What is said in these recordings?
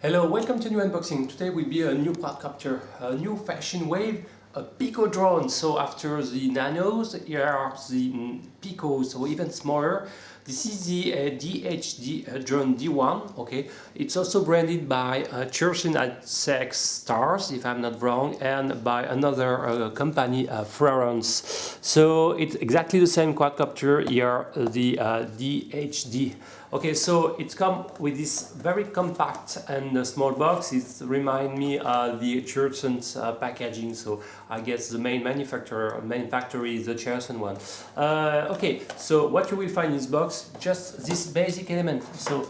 Hello, welcome to new unboxing. Today will be a new quadcopter, a new fashion wave, a Pico drone. So after the nanos, here are the Picos, so even smaller. This is the DHD Drone D1. Okay, it's also branded by Cherson at Sex Stars, if I'm not wrong, and by another company, Florence. So it's exactly the same quadcopter here, the DHD. Okay, so it comes with this very compact and small box. It reminds me the Cherson's packaging. So I guess the main factory is the Cherson one. Okay, so what you will find in this box, just this basic element. So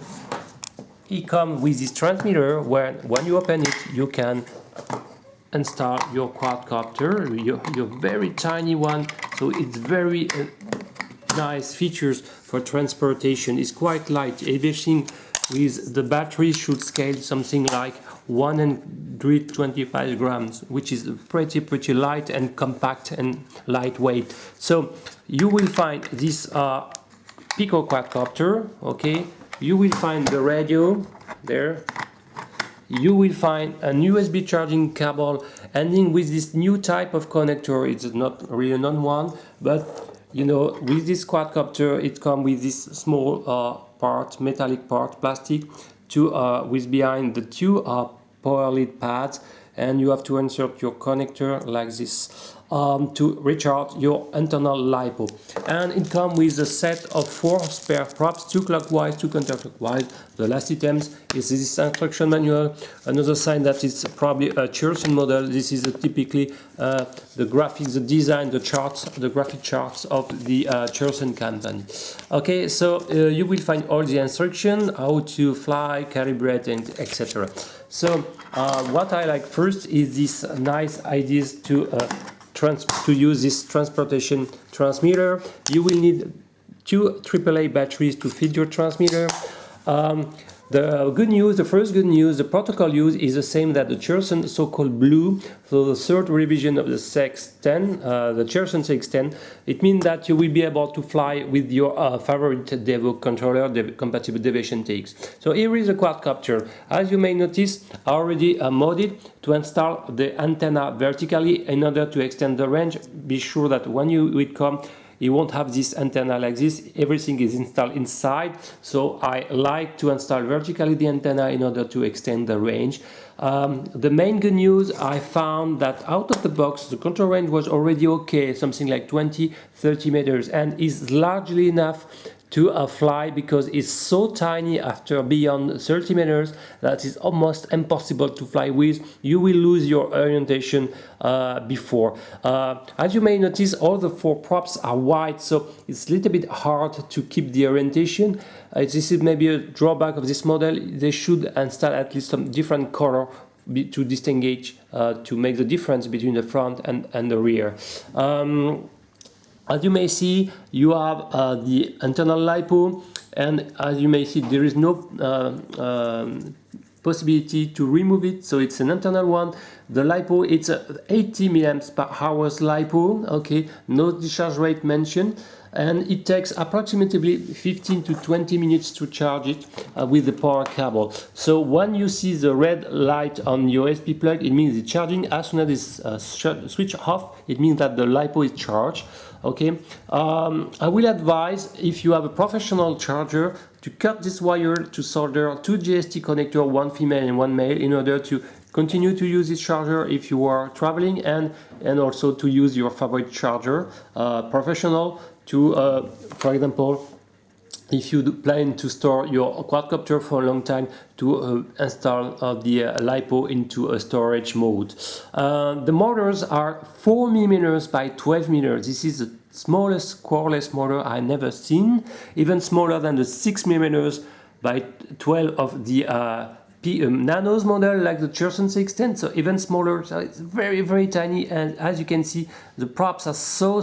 it comes with this transmitter where when you open it, you can install your quadcopter, your very tiny one. So it's very nice features for transportation. Is quite light. Everything with the battery should scale something like 125 grams, which is pretty light and compact and lightweight. So you will find this Pico quadcopter. Okay, you will find the radio there. You will find an USB charging cable ending with this new type of connector. It's not really a non-one, but you know, with this quadcopter, it comes with this small metallic part, plastic, with behind the two power lead pads, and you have to insert your connector like this to recharge your internal LiPo. And it comes with a set of 4 spare props, 2 clockwise, 2 counterclockwise. The last items is this instruction manual. Another sign that it's probably a Cherson model. This is typically the graphics, the design, the graphic charts of the Cherson company. Okay, so you will find all the instructions, how to fly, calibrate, and etc. So what I like first is this nice ideas to use this transportation transmitter. You will need 2 AAA batteries to feed your transmitter. The first good news, the protocol used is the same that the Cherson so-called Blue, so the third revision of the CX10, the Cherson CX10. It means that you will be able to fly with your favorite Devo controller, compatible deviation TX. So here is a quadcopter. As you may notice, I already modded to install the antenna vertically in order to extend the range. Be sure that when you will come, you won't have this antenna like this. Everything is installed inside, so I like to install vertically the antenna in order to extend the range. The main good news, I found that out of the box the control range was already okay, something like 20-30 meters, and is largely enough to fly because it's so tiny after beyond 30 meters that is almost impossible to fly with. You will lose your orientation before. As you may notice, all the 4 props are white, so it's a little bit hard to keep the orientation. This is maybe a drawback of this model. They should install at least some different color to distinguish, to make the difference between the front and the rear. As you may see, you have the internal LiPo, and as you may see, there is no possibility to remove it, so it's an internal one. The LiPo, it's a 80 milliamps per hour LiPo, okay, no discharge rate mentioned, and it takes approximately 15 to 20 minutes to charge it with the power cable. So when you see the red light on your USB plug, it means it's charging. As soon as it's switched off, it means that the LiPo is charged. Okay, I will advise, if you have a professional charger, to cut this wire to solder 2 GST connectors, 1 female and 1 male, in order to continue to use this charger if you are traveling, and also to use your favorite charger, professional, to, for example, if you plan to store your quadcopter for a long time, to install the LiPo into a storage mode. The motors are 4 mm by 12 mm. This is the smallest cordless motor I never seen, even smaller than the 6 mm by 12 of the nanos model like the Cherson CX10, so even smaller. So it's very tiny, and as you can see, the props are so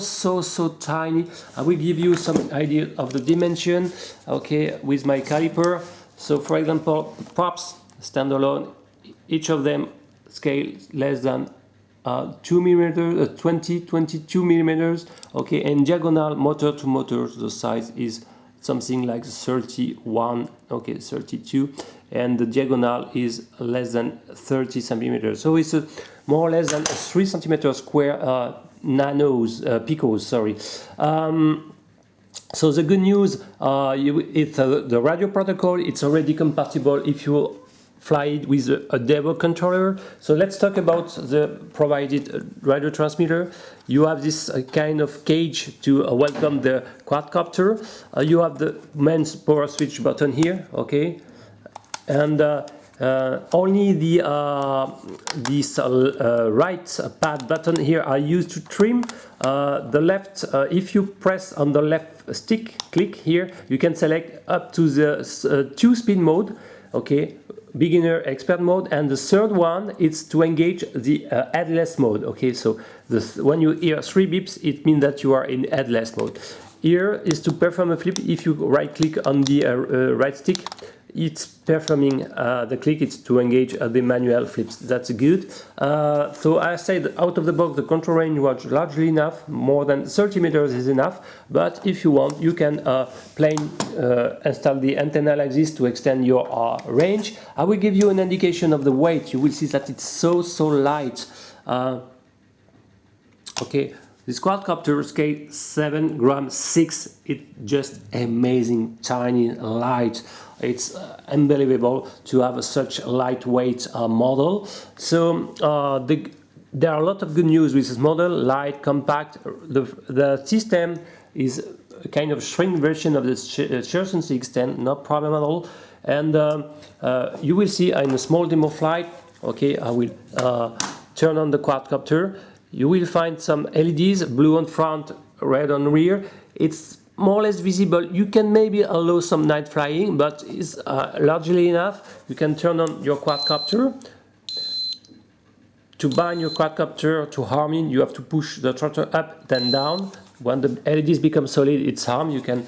tiny. I will give you some idea of the dimension, okay, with my caliper. So for example, props standalone, each of them scale less than 2 mm, 22 millimeters, okay, and diagonal motor to motor, the size is something like 31, okay, 32, and the diagonal is less than 30 centimeters. So it's more or less than 3 centimeters square picos, sorry. So the good news, it's the radio protocol, it's already compatible if you fly it with a Devo controller. So let's talk about the provided radio transmitter. You have this kind of cage to welcome the quadcopter. You have the main power switch button here, okay, and only the right pad button here are used to trim. The left, if you press on the left stick, click here, you can select up to the 2-speed mode, okay, beginner, expert mode, and the third one is to engage the headless mode. Okay, so when you hear 3 beeps, it means that you are in headless mode. Here is to perform a flip. If you right click on the right stick, it's performing the click. It's to engage the manual flips. That's good. So I said out of the box the control range was largely enough. More than 30 meters is enough. But if you want, you can install the antenna like this to extend your range. I will give you an indication of the weight. You will see that it's so light. Okay. This quadcopter scale 7 grams 6. It's just amazing, tiny, light. It's unbelievable to have such a lightweight model. So there are a lot of good news with this model. Light, compact. The system is a kind of shrink version of the Cherson CX-10. No problem at all. And you will see in a small demo flight. Okay, I will turn on the quadcopter. You will find some LEDs, blue on front, red on rear. It's more or less visible. You can maybe allow some night flying, but it's largely enough. You can turn on your quadcopter. To bind your quadcopter to harming, you have to push the throttle up, then down. When the LEDs become solid, it's harm. You can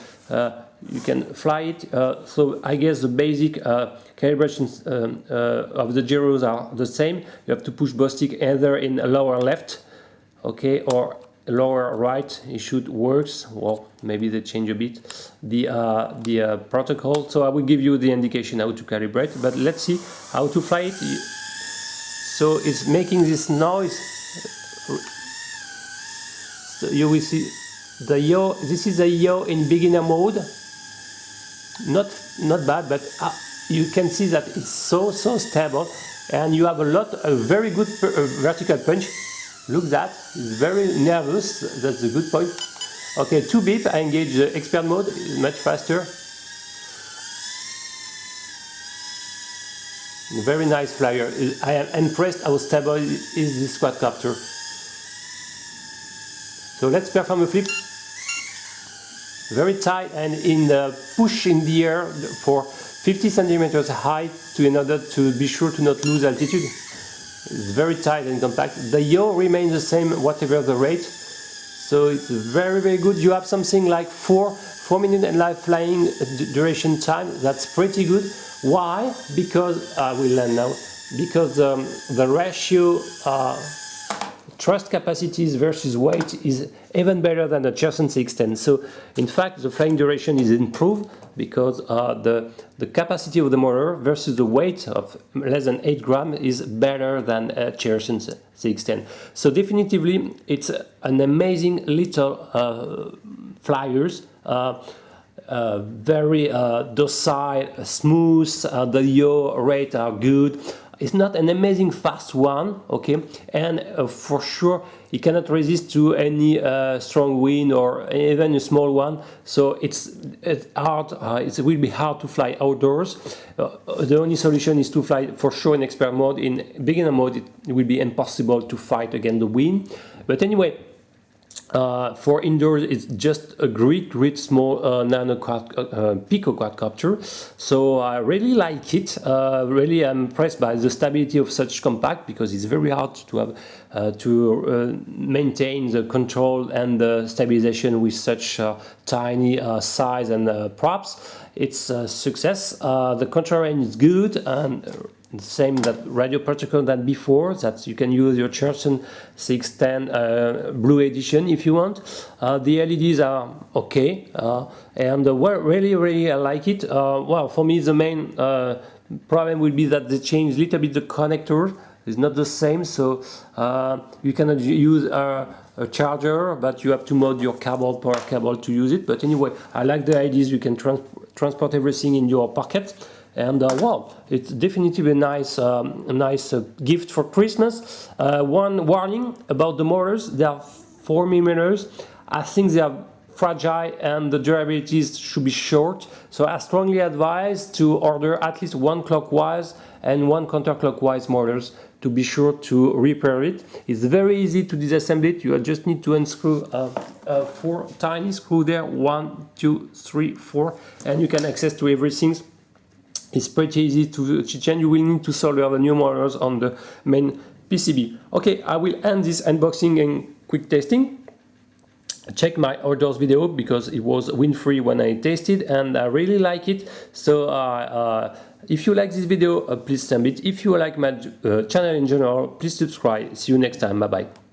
fly it. So I guess the basic calibrations of the gyros are the same. You have to push both sticks either in lower left, okay, or lower right. It should works. Well, maybe they change a bit the protocol. So I will give you the indication how to calibrate. But let's see how to fly it. So it's making this noise. So you will see the yaw. This is a yaw in beginner mode. Not bad, but you can see that it's so stable, and you have a very good vertical punch. Look, that is very nervous. That's a good point. Okay, 2 beep. I engage the expert mode. It's much faster. Very nice flyer. I am impressed how stable is this quadcopter. So let's perform a flip. Very tight and in the push in the air for 50 centimeters height in order to be sure to not lose altitude. It's very tight and compact. The yaw remains the same whatever the rate. So it's very good. You have something like 4 minutes and live flying duration time. That's pretty good. Why? Because I will land now. Because the ratio thrust capacities versus weight is even better than the Cherson CX-10. So in fact the flying duration is improved because the capacity of the motor versus the weight of less than 8 grams is better than Cherson CX-10. So definitively it's an amazing little flyers. Very docile, smooth, the yaw rate are good. It's not an amazing fast one, okay, and for sure it cannot resist to any strong wind or even a small one. So it's hard. It will be hard to fly outdoors. The only solution is to fly for sure in expert mode. In beginner mode, it will be impossible to fight against the wind. But anyway. For indoors, it's just a great small nano pico quadcopter. So I really like it. Really, I'm impressed by the stability of such compact because it's very hard to have maintain the control and the stabilization with such tiny size and props. It's a success. The control range is good and the same that radio protocol than before, that you can use your Cherson 610 Blue Edition if you want. The LEDs are okay, and well, really I like it. Well, for me the main problem will be that they change a little bit the connector. It's not the same, so you cannot use a charger, but you have to mod your cable, power cable to use it. But anyway, I like the ideas. You can transport everything in your pocket, and well, it's definitely a nice gift for Christmas. One warning about the motors: they are 4 millimeters. I think they are fragile and the durabilities should be short, so I strongly advise to order at least one clockwise and one counterclockwise motors to be sure to repair it. It's very easy to disassemble it. You just need to unscrew 4 tiny screws there, 1, 2, 3, 4, and you can access to everything. It's pretty easy to change. You will need to solder the new motors on the main PCB. Okay, I will end this unboxing and quick testing. Check my orders video because it was win-free when I tasted and I really like it. So if you like this video, please thumb it. If you like my channel in general, please subscribe. See you next time. Bye bye.